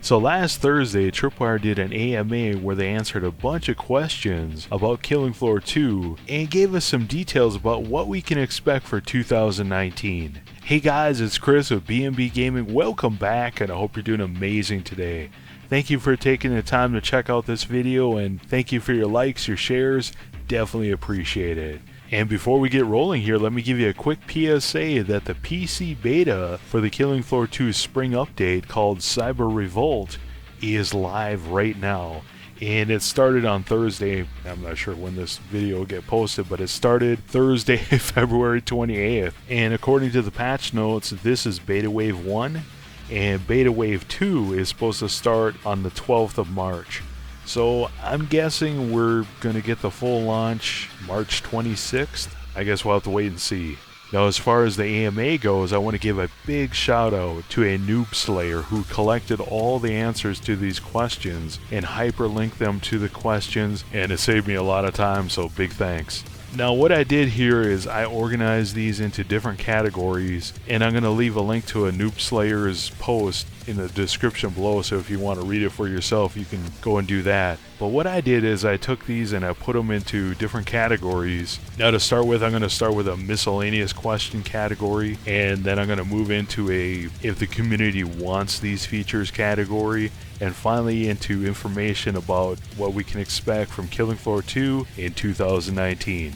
So last Thursday, Tripwire did an AMA where they answered a bunch of questions about Killing Floor 2 and gave us some details about what we can expect for 2019. Hey guys, it's Chris with B&B Gaming. Welcome back, and I hope you're doing amazing today. Thank you for taking the time to check out this video, and thank you for your likes, your shares. Definitely appreciate it. And before we get rolling here, let me give you a quick PSA that the PC beta for the Killing Floor 2 Spring update called Cyber Revolt is live right now. And it started on Thursday. I'm not sure when this video will get posted, but it started Thursday, February 28th. And according to the patch notes, this is Beta Wave 1, and Beta Wave 2 is supposed to start on the 12th of March. So I'm guessing we're going to get the full launch March 26th. I guess we'll have to wait and see. Now, as far as the AMA goes, I want to give a big shout out to a noob slayer who collected all the answers to these questions and hyperlinked them to the questions, and it saved me a lot of time, so big thanks. Now, what I did here is I organized these into different categories, and I'm going to leave a link to a Noob Slayer's post in the description below, so if you want to read it for yourself, you can go and do that. But what I did is I took these and I put them into different categories. Now, to start with, I'm going to start with a miscellaneous question category, and then I'm going to move into a if the community wants these features category, and finally into information about what we can expect from Killing Floor 2 in 2019.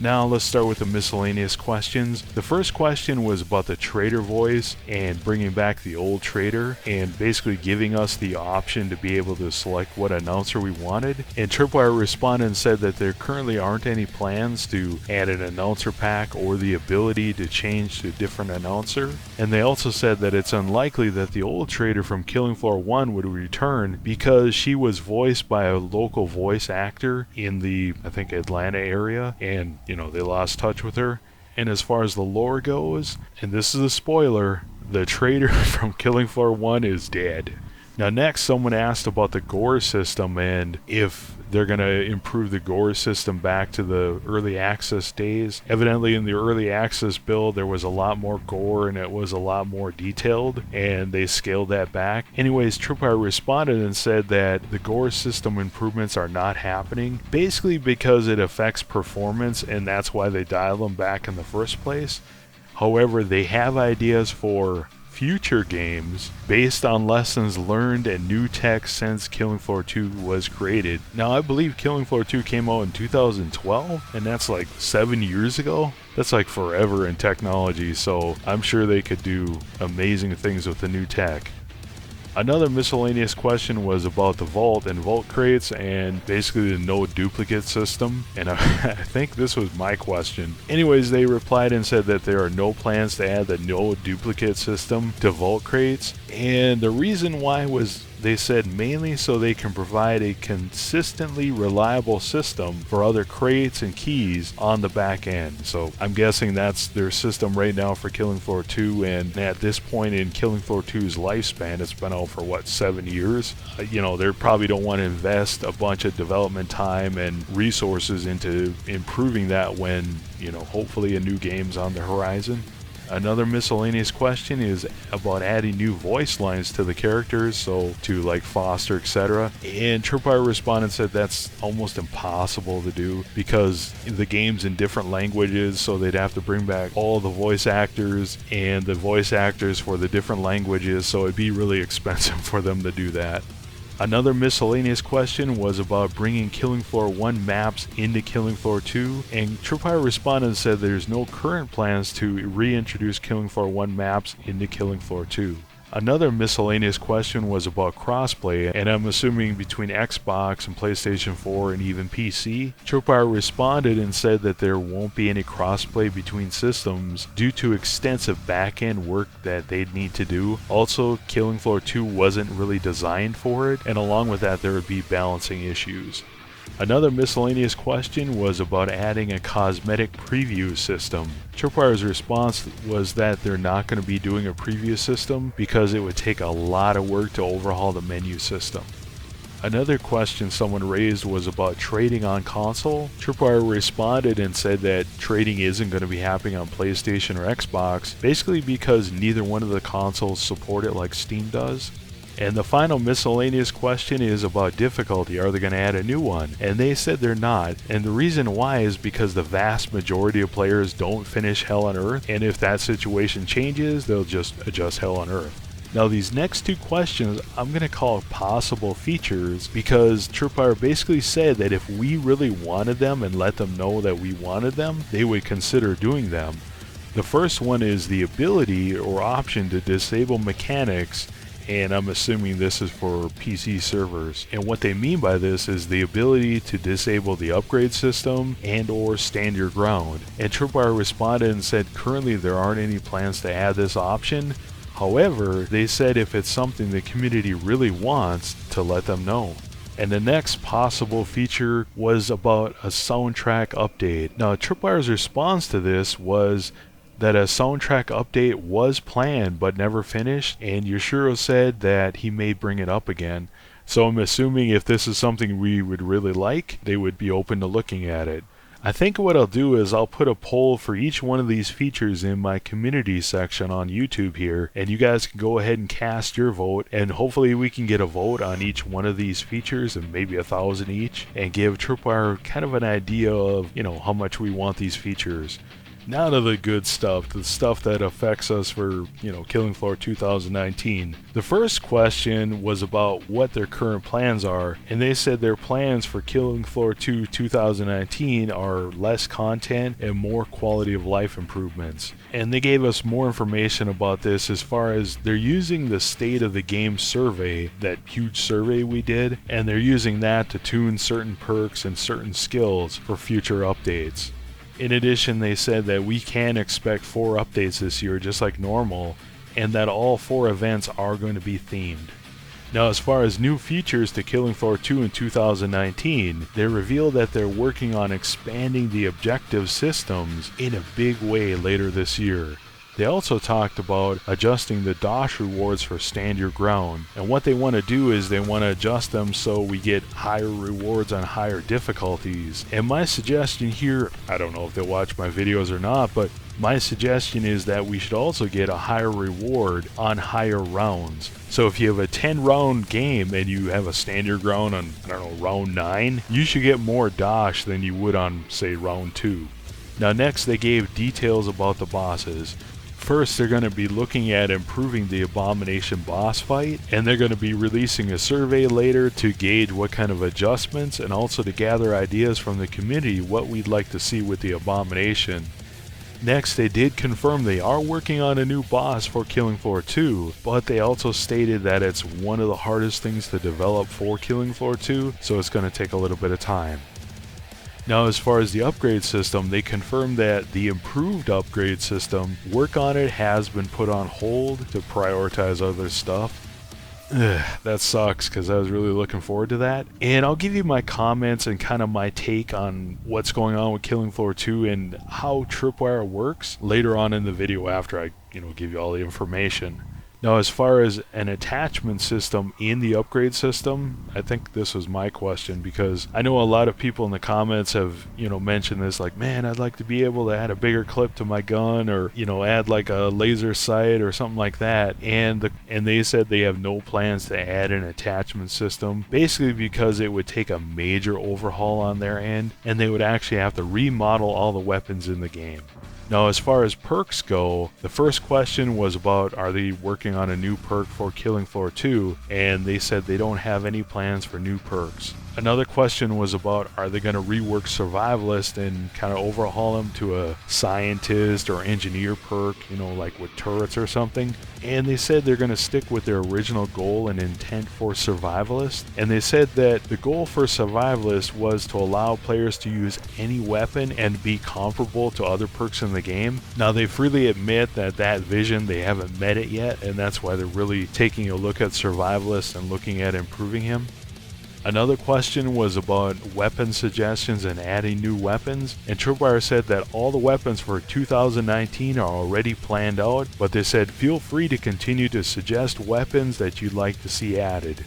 Now let's start with the miscellaneous questions. The first question was about the trader voice and bringing back the old trader and basically giving us the option to be able to select what announcer we wanted. And Tripwire responded and said that there currently aren't any plans to add an announcer pack or the ability to change to a different announcer. And they also said that it's unlikely that the old trader from Killing Floor 1 would return because she was voiced by a local voice actor in the, I think, Atlanta area, and they lost touch with her. And as far as the lore goes, and this is a spoiler, the trader from Killing Floor 1 is dead. Now next, someone asked about the gore system and if they're going to improve the gore system back to the early access days. Evidently in the early access build there was a lot more gore and it was a lot more detailed, and they scaled that back. Anyways, Tripwire responded and said that the gore system improvements are not happening, basically because it affects performance, and that's why they dialed them back in the first place. However, they have ideas for future games based on lessons learned and new tech since Killing Floor 2 was created. Now, I believe Killing Floor 2 came out in 2012, and that's like 7 years ago. That's like forever in technology, so I'm sure they could do amazing things with the new tech. Another miscellaneous question was about the vault and vault crates and basically the no duplicate system, and I think this was my question. Anyways, they replied and said that there are no plans to add the no duplicate system to vault crates, and the reason why was, they said, mainly so they can provide a consistently reliable system for other crates and keys on the back end. So I'm guessing that's their system right now for Killing Floor 2, and at this point in Killing Floor 2's lifespan, it's been out for what, 7 years? They probably don't want to invest a bunch of development time and resources into improving that when, hopefully a new game's on the horizon. Another miscellaneous question is about adding new voice lines to the characters, so to like Foster, etc. And Tripwire responded and said that's almost impossible to do because the game's in different languages, so they'd have to bring back all the voice actors and the voice actors for the different languages, so it'd be really expensive for them to do that. Another miscellaneous question was about bringing Killing Floor 1 maps into Killing Floor 2, and Tripwire responded and said there's no current plans to reintroduce Killing Floor 1 maps into Killing Floor 2. Another miscellaneous question was about crossplay, and I'm assuming between Xbox and PlayStation 4 and even PC. Tripwire responded and said that there won't be any crossplay between systems due to extensive back-end work that they'd need to do. Also, Killing Floor 2 wasn't really designed for it, and along with that there would be balancing issues. Another miscellaneous question was about adding a cosmetic preview system. Tripwire's response was that they're not going to be doing a preview system because it would take a lot of work to overhaul the menu system. Another question someone raised was about trading on console. Tripwire responded and said that trading isn't going to be happening on PlayStation or Xbox, basically because neither one of the consoles support it like Steam does. And the final miscellaneous question is about difficulty. Are they going to add a new one? And they said they're not. And the reason why is because the vast majority of players don't finish Hell on Earth. And if that situation changes, they'll just adjust Hell on Earth. Now these next two questions I'm going to call possible features because Tripwire basically said that if we really wanted them and let them know that we wanted them, they would consider doing them. The first one is the ability or option to disable mechanics, and I'm assuming this is for PC servers. And what they mean by this is the ability to disable the upgrade system and or stand your ground. And Tripwire responded and said currently there aren't any plans to add this option. However, they said if it's something the community really wants, to let them know. And the next possible feature was about a soundtrack update. Now Tripwire's response to this was that a soundtrack update was planned but never finished, and Yoshiro said that he may bring it up again. So I'm assuming if this is something we would really like, they would be open to looking at it. I think what I'll do is I'll put a poll for each one of these features in my community section on YouTube here, and you guys can go ahead and cast your vote, and hopefully we can get a vote on each one of these features, and maybe 1,000 each, and give Tripwire kind of an idea of, how much we want these features. Now to the good stuff, the stuff that affects us for, Killing Floor 2019. The first question was about what their current plans are, and they said their plans for Killing Floor 2 2019 are less content and more quality of life improvements. And they gave us more information about this as far as they're using the State of the Game survey, that huge survey we did, and they're using that to tune certain perks and certain skills for future updates. In addition, they said that we can expect 4 updates this year just like normal, and that all 4 events are going to be themed. Now as far as new features to Killing Floor 2 in 2019, they revealed that they're working on expanding the objective systems in a big way later this year. They also talked about adjusting the DOS rewards for Stand Your Ground, and what they want to do is they want to adjust them so we get higher rewards on higher difficulties. And my suggestion here, I don't know if they'll watch my videos or not, but my suggestion is that we should also get a higher reward on higher rounds. So if you have a 10 round game and you have a Stand Your Ground on, round 9, you should get more DOS than you would on, say, round 2. Now next they gave details about the bosses. First, they're going to be looking at improving the Abomination boss fight, and they're going to be releasing a survey later to gauge what kind of adjustments and also to gather ideas from the community what we'd like to see with the Abomination. Next, they did confirm they are working on a new boss for Killing Floor 2, but they also stated that it's one of the hardest things to develop for Killing Floor 2, so it's going to take a little bit of time. Now as far as the upgrade system, they confirmed that the improved upgrade system, work on it has been put on hold to prioritize other stuff. That sucks because I was really looking forward to that. And I'll give you my comments and kind of my take on what's going on with Killing Floor 2 and how Tripwire works later on in the video after I give you all the information. Now as far as an attachment system in the upgrade system, I think this was my question because I know a lot of people in the comments have mentioned this, like, man, I'd like to be able to add a bigger clip to my gun, or add like a laser sight or something like that, and they said they have no plans to add an attachment system, basically because it would take a major overhaul on their end and they would actually have to remodel all the weapons in the game. Now as far as perks go, the first question was about are they working on a new perk for Killing Floor 2, and they said they don't have any plans for new perks. Another question was about are they going to rework Survivalist and kind of overhaul them to a Scientist or Engineer perk, like with turrets or something. And they said they're going to stick with their original goal and intent for Survivalist. And they said that the goal for Survivalist was to allow players to use any weapon and be comparable to other perks in the game. Now they freely admit that vision, they haven't met it yet, and that's why they're really taking a look at Survivalist and looking at improving him. Another question was about weapon suggestions and adding new weapons, and Tripwire said that all the weapons for 2019 are already planned out, but they said feel free to continue to suggest weapons that you'd like to see added.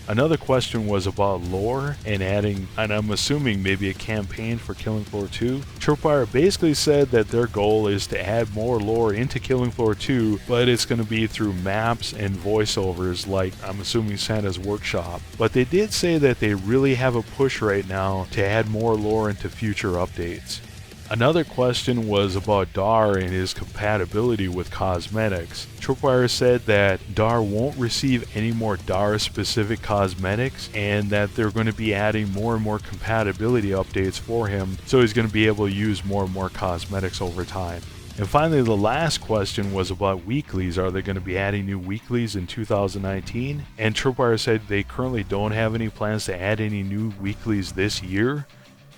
Another question was about lore and adding, and I'm assuming maybe a campaign for Killing Floor 2. Tripwire basically said that their goal is to add more lore into Killing Floor 2, but it's going to be through maps and voiceovers like, I'm assuming, Santa's Workshop. But they did say that they really have a push right now to add more lore into future updates. Another question was about Dar and his compatibility with cosmetics. Tripwire said that Dar won't receive any more Dar-specific cosmetics and that they're going to be adding more and more compatibility updates for him, so he's going to be able to use more and more cosmetics over time. And finally, the last question was about weeklies. Are they going to be adding new weeklies in 2019? And Tripwire said they currently don't have any plans to add any new weeklies this year,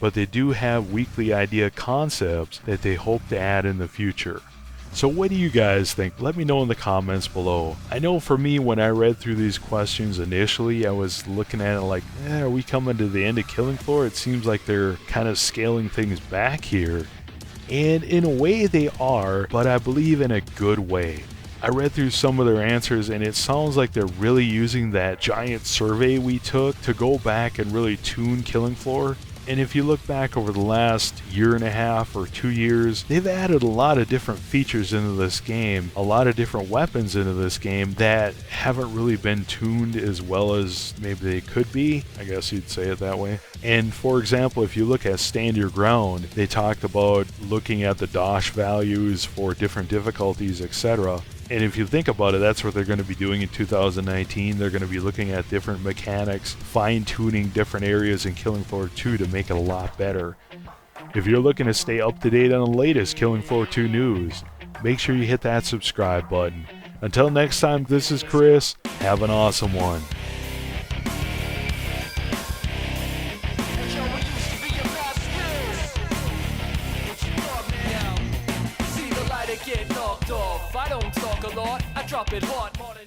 but they do have weekly idea concepts that they hope to add in the future. So what do you guys think? Let me know in the comments below. I know for me, when I read through these questions initially, I was looking at it like, are we coming to the end of Killing Floor? It seems like they're kind of scaling things back here. And in a way they are, but I believe in a good way. I read through some of their answers and it sounds like they're really using that giant survey we took to go back and really tune Killing Floor. And if you look back over the last year and a half or 2 years, they've added a lot of different features into this game, a lot of different weapons into this game that haven't really been tuned as well as maybe they could be. I guess you'd say it that way. And for example, if you look at Stand Your Ground, they talked about looking at the DOSH values for different difficulties, etc. And if you think about it, that's what they're going to be doing in 2019. They're going to be looking at different mechanics, fine-tuning different areas in Killing Floor 2 to make it a lot better. If you're looking to stay up to date on the latest Killing Floor 2 news, make sure you hit that subscribe button. Until next time, this is Chris. Have an awesome one. Get knocked off. I don't talk a lot, I drop it hard more than